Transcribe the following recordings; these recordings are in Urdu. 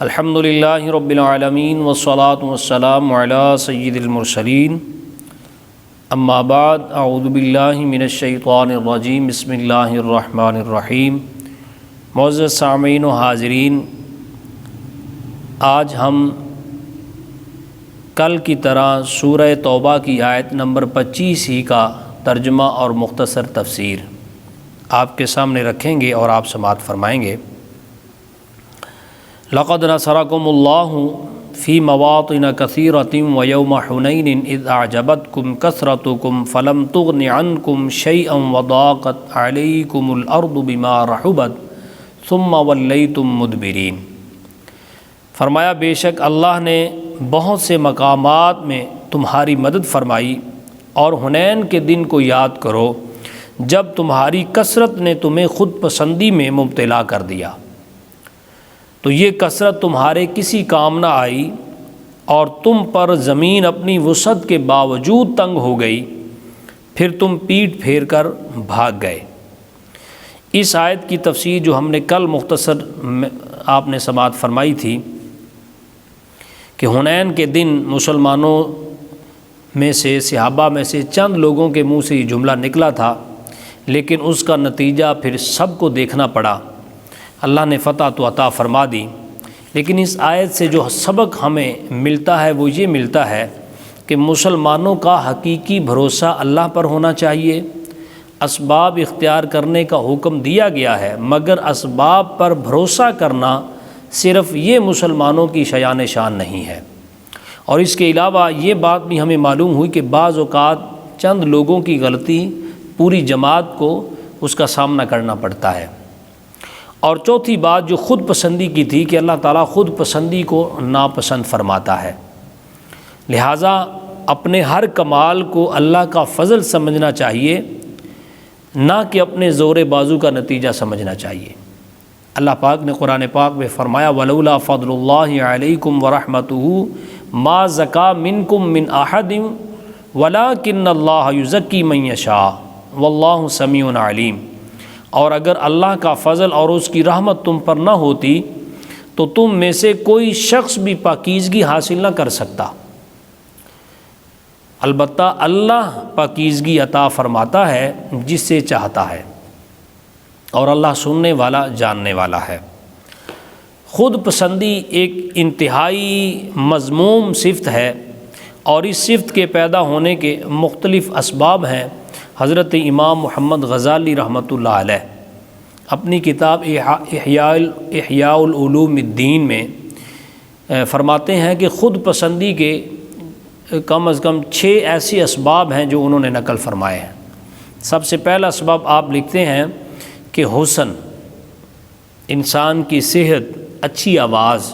الحمدللہ رب العالمین والصلاة والسلام علی سید المرسلین اما بعد اعوذ باللہ من الشیطان الرجیم بسم اللہ الرحمن الرحیم۔ معزز سامعین و حاضرین، آج ہم کل کی طرح سورہ توبہ کی آیت نمبر 25 ہی کا ترجمہ اور مختصر تفسیر آپ کے سامنے رکھیں گے اور آپ سماعت فرمائیں گے۔ لقد نصرکم اللہ فی مواطن کثیرۃ ویوم حنین اذ اعجبتکم کثرتکم فلم تغن عنکم شیئا وضاقت علیکم الارض بما رحبت ثم ولیتم مدبرین۔ فرمایا بے شک اللہ نے بہت سے مقامات میں تمہاری مدد فرمائی، اور حنین کے دن کو یاد کرو جب تمہاری کثرت نے تمہیں خود پسندی میں مبتلا کر دیا، تو یہ کثرت تمہارے کسی کام نہ آئی اور تم پر زمین اپنی وسعت کے باوجود تنگ ہو گئی، پھر تم پیٹ پھیر کر بھاگ گئے۔ اس آیت کی تفسیر جو ہم نے کل مختصر آپ نے سماعت فرمائی تھی کہ حنین کے دن مسلمانوں میں سے، صحابہ میں سے چند لوگوں کے منہ سے یہ جملہ نکلا تھا، لیکن اس کا نتیجہ پھر سب کو دیکھنا پڑا۔ اللہ نے فتح تو عطا فرما دی، لیکن اس آیت سے جو سبق ہمیں ملتا ہے وہ یہ ملتا ہے کہ مسلمانوں کا حقیقی بھروسہ اللہ پر ہونا چاہیے۔ اسباب اختیار کرنے کا حکم دیا گیا ہے، مگر اسباب پر بھروسہ کرنا صرف یہ مسلمانوں کی شایان شان نہیں ہے۔ اور اس کے علاوہ یہ بات بھی ہمیں معلوم ہوئی کہ بعض اوقات چند لوگوں کی غلطی پوری جماعت کو اس کا سامنا کرنا پڑتا ہے۔ اور چوتھی بات جو خود پسندی کی تھی کہ اللہ تعالیٰ خود پسندی کو ناپسند فرماتا ہے، لہٰذا اپنے ہر کمال کو اللہ کا فضل سمجھنا چاہیے، نہ کہ اپنے زور بازو کا نتیجہ سمجھنا چاہیے۔ اللہ پاک نے قرآن پاک میں فرمایا وَلَوْلَا فَضْلُ اللَّهِ عَلَيْكُمْ وَرَحْمَتُهُ مَا زَكَىٰ مِنْكُمْ مِنْ أَحَدٍ وَلَٰكِنَّ اللَّهَ يُزَكِّي مَن يَشَاءُ وَاللَّهُ سَمِيعٌ عَلِيمٌ۔ اور اگر اللہ کا فضل اور اس کی رحمت تم پر نہ ہوتی تو تم میں سے کوئی شخص بھی پاکیزگی حاصل نہ کر سکتا، البتہ اللہ پاکیزگی عطا فرماتا ہے جس سے چاہتا ہے، اور اللہ سننے والا جاننے والا ہے۔ خود پسندی ایک انتہائی مذموم صفت ہے، اور اس صفت کے پیدا ہونے کے مختلف اسباب ہیں۔ حضرت امام محمد غزالی رحمۃ اللہ علیہ اپنی کتاب احیاء العلوم الدین میں فرماتے ہیں کہ خود پسندی کے کم از کم 6 ایسے اسباب ہیں جو انہوں نے نقل فرمائے ہیں۔ سب سے پہلا اسباب آپ لکھتے ہیں کہ حسن، انسان کی صحت، اچھی آواز،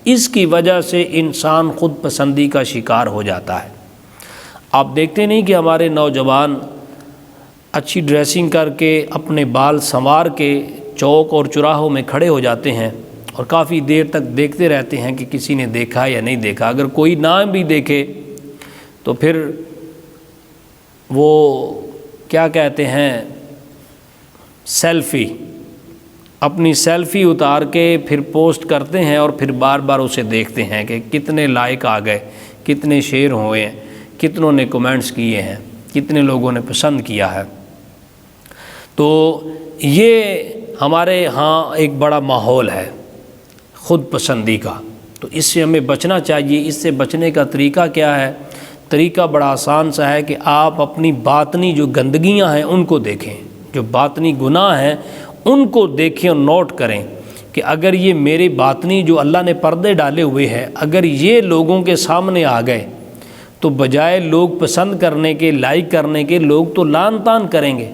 اس کی وجہ سے انسان خود پسندی کا شکار ہو جاتا ہے۔ آپ دیکھتے نہیں کہ ہمارے نوجوان اچھی ڈریسنگ کر کے اپنے بال سنوار کے چوک اور چوراہوں میں کھڑے ہو جاتے ہیں اور کافی دیر تک دیکھتے رہتے ہیں کہ کسی نے دیکھا یا نہیں دیکھا۔ اگر کوئی نہ بھی دیکھے تو پھر وہ کیا کہتے ہیں، سیلفی، اپنی سیلفی اتار کے پھر پوسٹ کرتے ہیں اور پھر بار بار اسے دیکھتے ہیں کہ کتنے لائک آ گئے، کتنے شیئر ہوئے ہیں، کتنوں نے کمنٹس کیے ہیں، کتنے لوگوں نے پسند کیا ہے۔ تو یہ ہمارے ہاں ایک بڑا ماحول ہے خود پسندی کا، تو اس سے ہمیں بچنا چاہیے۔ اس سے بچنے کا طریقہ کیا ہے؟ طریقہ بڑا آسان سا ہے کہ آپ اپنی باطنی جو گندگیاں ہیں ان کو دیکھیں، جو باطنی گناہ ہیں ان کو دیکھیں اور نوٹ کریں کہ اگر یہ میرے باطنی جو اللہ نے پردے ڈالے ہوئے ہیں، اگر یہ لوگوں کے سامنے آ گئے تو بجائے لوگ پسند کرنے کے، لائک کرنے کے، لوگ تو لعن طعن کریں گے۔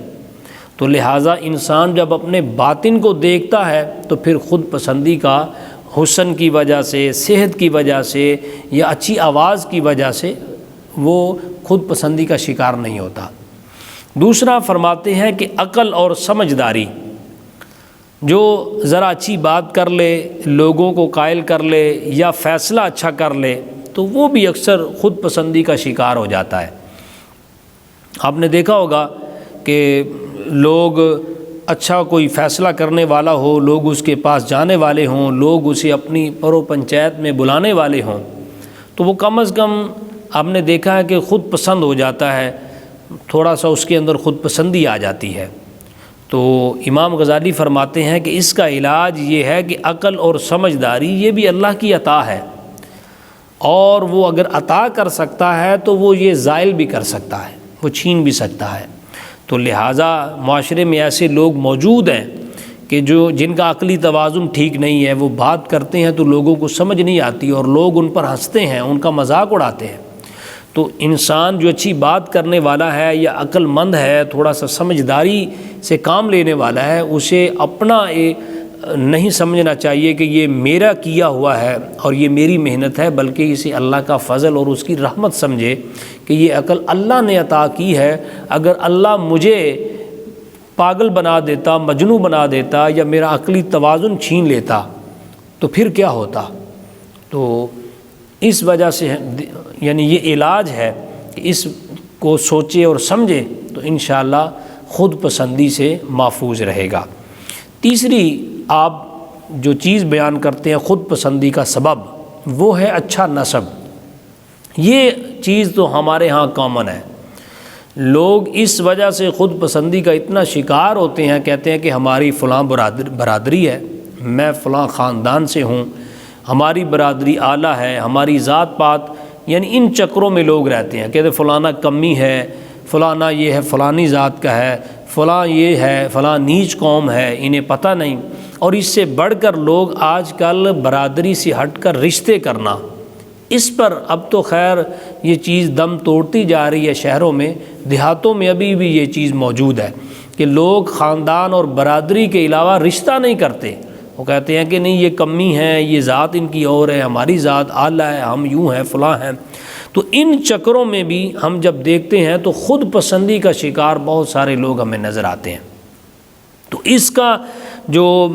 تو لہٰذا انسان جب اپنے باطن کو دیکھتا ہے تو پھر خود پسندی کا حسن کی وجہ سے، صحت کی وجہ سے یا اچھی آواز کی وجہ سے وہ خود پسندی کا شکار نہیں ہوتا۔ دوسرا فرماتے ہیں کہ عقل اور سمجھداری، جو ذرا اچھی بات کر لے، لوگوں کو قائل کر لے یا فیصلہ اچھا کر لے تو وہ بھی اکثر خود پسندی کا شکار ہو جاتا ہے۔ آپ نے دیکھا ہوگا کہ لوگ اچھا کوئی فیصلہ کرنے والا ہو، لوگ اس کے پاس جانے والے ہوں، لوگ اسے اپنی پرو پنچایت میں بلانے والے ہوں، تو وہ کم از کم آپ نے دیکھا ہے کہ خود پسند ہو جاتا ہے، تھوڑا سا اس کے اندر خود پسندی آ جاتی ہے۔ تو امام غزالی فرماتے ہیں کہ اس کا علاج یہ ہے کہ عقل اور سمجھداری یہ بھی اللہ کی عطا ہے، اور وہ اگر عطا کر سکتا ہے تو وہ یہ زائل بھی کر سکتا ہے، وہ چھین بھی سکتا ہے۔ تو لہٰذا معاشرے میں ایسے لوگ موجود ہیں کہ جن کا عقلی توازن ٹھیک نہیں ہے، وہ بات کرتے ہیں تو لوگوں کو سمجھ نہیں آتی اور لوگ ان پر ہنستے ہیں، ان کا مذاق اڑاتے ہیں۔ تو انسان جو اچھی بات کرنے والا ہے یا عقل مند ہے، تھوڑا سا سمجھداری سے کام لینے والا ہے، اسے اپنا نہیں سمجھنا چاہیے کہ یہ میرا کیا ہوا ہے اور یہ میری محنت ہے، بلکہ اسے اللہ کا فضل اور اس کی رحمت سمجھے کہ یہ عقل اللہ نے عطا کی ہے۔ اگر اللہ مجھے پاگل بنا دیتا، مجنوں بنا دیتا، یا میرا عقلی توازن چھین لیتا تو پھر کیا ہوتا؟ تو اس وجہ سے یعنی یہ علاج ہے کہ اس کو سوچے اور سمجھے تو انشاءاللہ خود پسندی سے محفوظ رہے گا۔ تیسری آپ جو چیز بیان کرتے ہیں خود پسندی کا سبب، وہ ہے اچھا نسب۔ یہ چیز تو ہمارے ہاں کامن ہے، لوگ اس وجہ سے خود پسندی کا اتنا شکار ہوتے ہیں، کہتے ہیں کہ ہماری فلاں برادری ہے، میں فلاں خاندان سے ہوں، ہماری برادری اعلیٰ ہے، ہماری ذات پات، یعنی ان چکروں میں لوگ رہتے ہیں، کہتے ہیں فلانا کمی ہے، فلانا یہ ہے، فلانی ذات کا ہے، فلاں یہ ہے، فلاں نیچ قوم ہے، انہیں پتہ نہیں۔ اور اس سے بڑھ کر لوگ آج کل برادری سے ہٹ کر رشتے کرنا، اس پر اب تو خیر یہ چیز دم توڑتی جا رہی ہے شہروں میں، دیہاتوں میں ابھی بھی یہ چیز موجود ہے کہ لوگ خاندان اور برادری کے علاوہ رشتہ نہیں کرتے۔ وہ کہتے ہیں کہ نہیں یہ کمی ہے، یہ ذات ان کی اور ہے، ہماری ذات اعلیٰ ہے، ہم یوں ہیں فلاں ہیں۔ تو ان چکروں میں بھی ہم جب دیکھتے ہیں تو خود پسندی کا شکار بہت سارے لوگ ہمیں نظر آتے ہیں۔ تو اس کا جو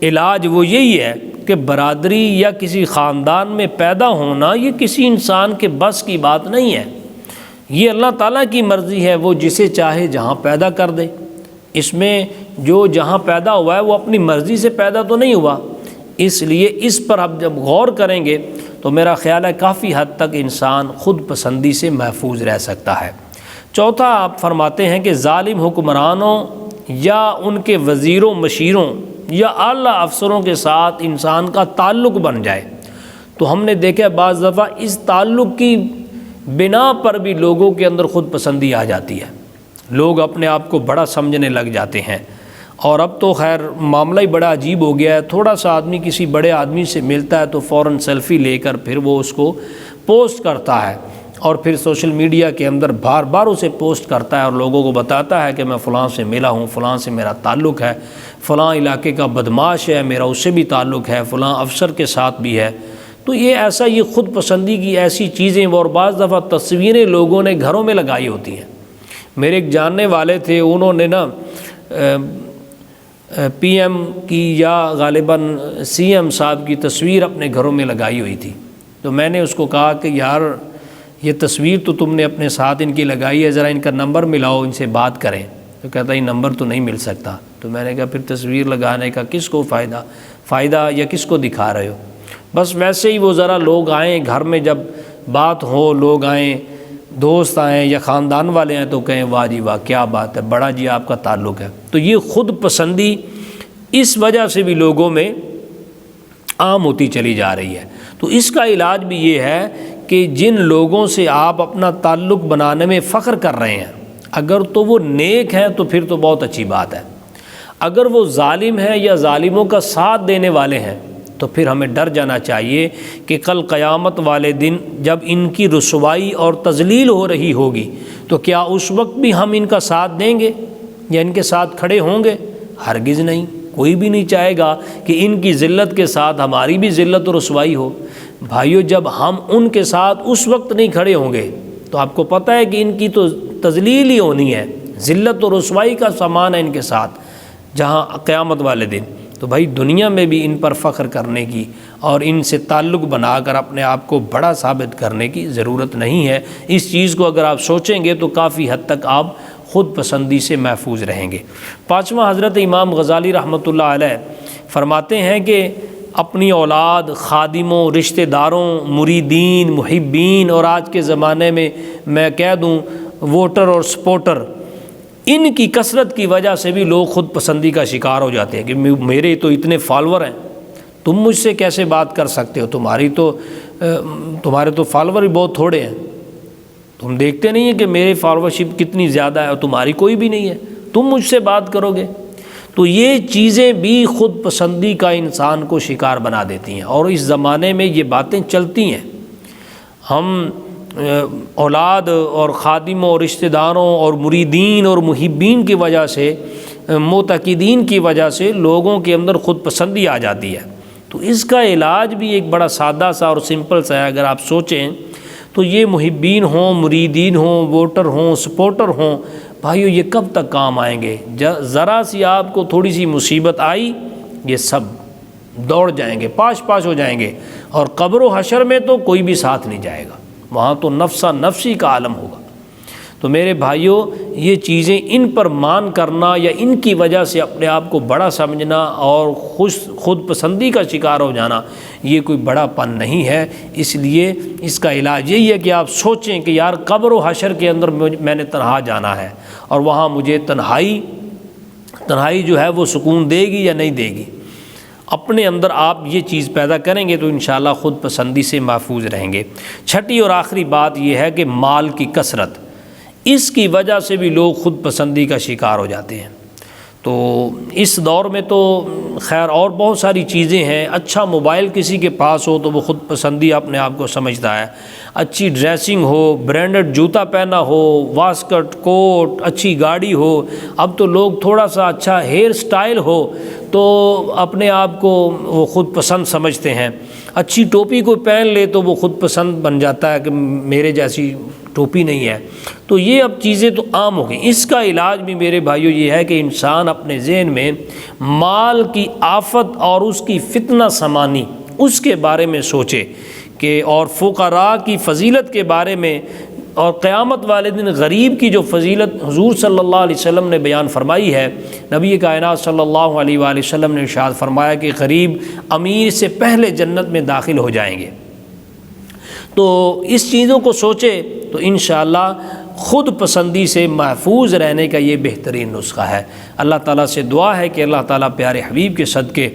علاج وہ یہی ہے کہ برادری یا کسی خاندان میں پیدا ہونا یہ کسی انسان کے بس کی بات نہیں ہے، یہ اللہ تعالیٰ کی مرضی ہے، وہ جسے چاہے جہاں پیدا کر دے۔ اس میں جو جہاں پیدا ہوا ہے وہ اپنی مرضی سے پیدا تو نہیں ہوا، اس لیے اس پر اب جب غور کریں گے تو میرا خیال ہے کافی حد تک انسان خود پسندی سے محفوظ رہ سکتا ہے۔ چوتھا آپ فرماتے ہیں کہ ظالم حکمرانوں یا ان کے وزیروں مشیروں یا اعلیٰ افسروں کے ساتھ انسان کا تعلق بن جائے تو ہم نے دیکھا بعض دفعہ اس تعلق کی بنا پر بھی لوگوں کے اندر خود پسندی آ جاتی ہے، لوگ اپنے آپ کو بڑا سمجھنے لگ جاتے ہیں۔ اور اب تو خیر معاملہ ہی بڑا عجیب ہو گیا ہے، تھوڑا سا آدمی کسی بڑے آدمی سے ملتا ہے تو فوراً سیلفی لے کر پھر وہ اس کو پوسٹ کرتا ہے، اور پھر سوشل میڈیا کے اندر بار بار اسے پوسٹ کرتا ہے اور لوگوں کو بتاتا ہے کہ میں فلاں سے ملا ہوں، فلاں سے میرا تعلق ہے، فلاں علاقے کا بدماش ہے، میرا اس سے بھی تعلق ہے، فلاں افسر کے ساتھ بھی ہے۔ تو یہ خود پسندی کی ایسی چیزیں، اور بعض دفعہ تصویریں لوگوں نے گھروں میں لگائی ہوتی ہیں۔ میرے ایک جاننے والے تھے، انہوں نے نا پی ایم کی یا غالباً سی ایم صاحب کی تصویر اپنے گھروں میں لگائی ہوئی تھی، تو میں نے اس کو کہا کہ یار یہ تصویر تو تم نے اپنے ساتھ ان کی لگائی ہے، ذرا ان کا نمبر ملاؤ، ان سے بات کریں۔ تو کہتا ہے نمبر تو نہیں مل سکتا۔ تو میں نے کہا پھر تصویر لگانے کا کس کو فائدہ یا کس کو دکھا رہے ہو؟ بس ویسے ہی وہ ذرا لوگ آئیں گھر میں، جب بات ہو، لوگ آئیں، دوست آئیں یا خاندان والے ہیں تو کہیں واہ جی واہ کیا بات ہے، بڑا جی آپ کا تعلق ہے۔ تو یہ خود پسندی اس وجہ سے بھی لوگوں میں عام ہوتی چلی جا رہی ہے۔ تو اس کا علاج بھی یہ ہے کہ جن لوگوں سے آپ اپنا تعلق بنانے میں فخر کر رہے ہیں، اگر تو وہ نیک ہیں تو پھر تو بہت اچھی بات ہے، اگر وہ ظالم ہیں یا ظالموں کا ساتھ دینے والے ہیں تو پھر ہمیں ڈر جانا چاہیے کہ کل قیامت والے دن جب ان کی رسوائی اور تذلیل ہو رہی ہوگی تو کیا اس وقت بھی ہم ان کا ساتھ دیں گے یا ان کے ساتھ کھڑے ہوں گے؟ ہرگز نہیں، کوئی بھی نہیں چاہے گا کہ ان کی ذلت کے ساتھ ہماری بھی ذلت اور رسوائی ہو۔ بھائیو، جب ہم ان کے ساتھ اس وقت نہیں کھڑے ہوں گے تو آپ کو پتہ ہے کہ ان کی تو تذلیل ہی ہونی ہے، ذلت اور رسوائی کا سامان ہے ان کے ساتھ جہاں قیامت والے دن۔ تو بھائی دنیا میں بھی ان پر فخر کرنے کی اور ان سے تعلق بنا کر اپنے آپ کو بڑا ثابت کرنے کی ضرورت نہیں ہے۔ اس چیز کو اگر آپ سوچیں گے تو کافی حد تک آپ خود پسندی سے محفوظ رہیں گے۔ پانچواں، حضرت امام غزالی رحمۃ اللہ علیہ فرماتے ہیں کہ اپنی اولاد، خادموں، رشتہ داروں، مریدین، محبین، اور آج کے زمانے میں کہہ دوں ووٹر اور سپورٹر، ان کی کثرت کی وجہ سے بھی لوگ خود پسندی کا شکار ہو جاتے ہیں کہ میرے تو اتنے فالور ہیں، تم مجھ سے کیسے بات کر سکتے ہو، تمہارے تو فالور ہی بہت تھوڑے ہیں، تم دیکھتے نہیں ہیں کہ میرے فالورشپ کتنی زیادہ ہے اور تمہاری کوئی بھی نہیں ہے، تم مجھ سے بات کرو گے۔ تو یہ چیزیں بھی خود پسندی کا انسان کو شکار بنا دیتی ہیں، اور اس زمانے میں یہ باتیں چلتی ہیں۔ ہم اولاد اور خادموں اور رشتہ داروں اور مریدین اور محبین کی وجہ سے، معتقدین کی وجہ سے لوگوں کے اندر خود پسندی آ جاتی ہے۔ تو اس کا علاج بھی ایک بڑا سادہ سا اور سمپل سا ہے۔ اگر آپ سوچیں تو یہ محبین ہوں، مریدین ہوں، ووٹر ہوں، سپورٹر ہوں، بھائیو یہ کب تک کام آئیں گے؟ ذرا سی آپ کو تھوڑی سی مصیبت آئی، یہ سب دوڑ جائیں گے، پاش ہو جائیں گے، اور قبر و حشر میں تو کوئی بھی ساتھ نہیں جائے گا، وہاں تو نفسا نفسی کا عالم ہوگا۔ تو میرے بھائیو، یہ چیزیں ان پر مان کرنا یا ان کی وجہ سے اپنے آپ کو بڑا سمجھنا اور خود پسندی کا شکار ہو جانا، یہ کوئی بڑا پن نہیں ہے۔ اس لیے اس کا علاج یہی ہے کہ آپ سوچیں کہ یار قبر و حشر کے اندر میں نے تنہا جانا ہے، اور وہاں مجھے تنہائی جو ہے وہ سکون دے گی یا نہیں دے گی۔ اپنے اندر آپ یہ چیز پیدا کریں گے تو انشاءاللہ خود پسندی سے محفوظ رہیں گے۔ چھٹی اور آخری بات یہ ہے کہ مال کی کثرت، اس کی وجہ سے بھی لوگ خود پسندی کا شکار ہو جاتے ہیں۔ تو اس دور میں تو خیر اور بہت ساری چیزیں ہیں۔ اچھا موبائل کسی کے پاس ہو تو وہ خود پسندی اپنے آپ کو سمجھتا ہے، اچھی ڈریسنگ ہو، برانڈڈ جوتا پہنا ہو، واسکٹ کوٹ، اچھی گاڑی ہو، اب تو لوگ تھوڑا سا اچھا ہیئر سٹائل ہو تو اپنے آپ کو وہ خود پسند سمجھتے ہیں، اچھی ٹوپی کوئی پہن لے تو وہ خود پسند بن جاتا ہے کہ میرے جیسی ٹوپی نہیں ہے۔ تو یہ اب چیزیں تو عام ہو گئیں۔ اس کا علاج بھی میرے بھائیو یہ ہے کہ انسان اپنے ذہن میں مال کی آفت اور اس کی فتنہ سمانی، اس کے بارے میں سوچے کہ، اور فقراء کی فضیلت کے بارے میں، اور قیامت والے دن غریب کی جو فضیلت حضور صلی اللہ علیہ وسلم نے بیان فرمائی ہے۔ نبی کائنات صلی اللہ علیہ وآلہ وسلم نے ارشاد فرمایا کہ غریب امیر سے پہلے جنت میں داخل ہو جائیں گے۔ تو اس چیزوں کو سوچے تو انشاءاللہ خود پسندی سے محفوظ رہنے کا یہ بہترین نسخہ ہے۔ اللہ تعالیٰ سے دعا ہے کہ اللہ تعالیٰ پیارے حبیب کے صدقے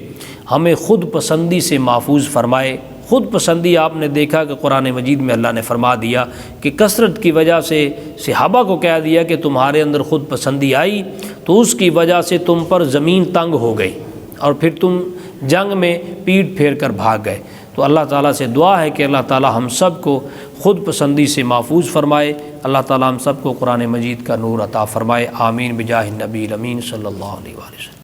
ہمیں خود پسندی سے محفوظ فرمائے۔ خود پسندی آپ نے دیکھا کہ قرآن مجید میں اللہ نے فرما دیا کہ کثرت کی وجہ سے صحابہ کو کہہ دیا کہ تمہارے اندر خود پسندی آئی تو اس کی وجہ سے تم پر زمین تنگ ہو گئی اور پھر تم جنگ میں پیٹ پھیر کر بھاگ گئے۔ تو اللہ تعالیٰ سے دعا ہے کہ اللہ تعالیٰ ہم سب کو خود پسندی سے محفوظ فرمائے۔ اللہ تعالیٰ ہم سب کو قرآن مجید کا نور عطا فرمائے۔ آمین بجاہ النبی الامین صلی اللہ علیہ وآلہ وسلم۔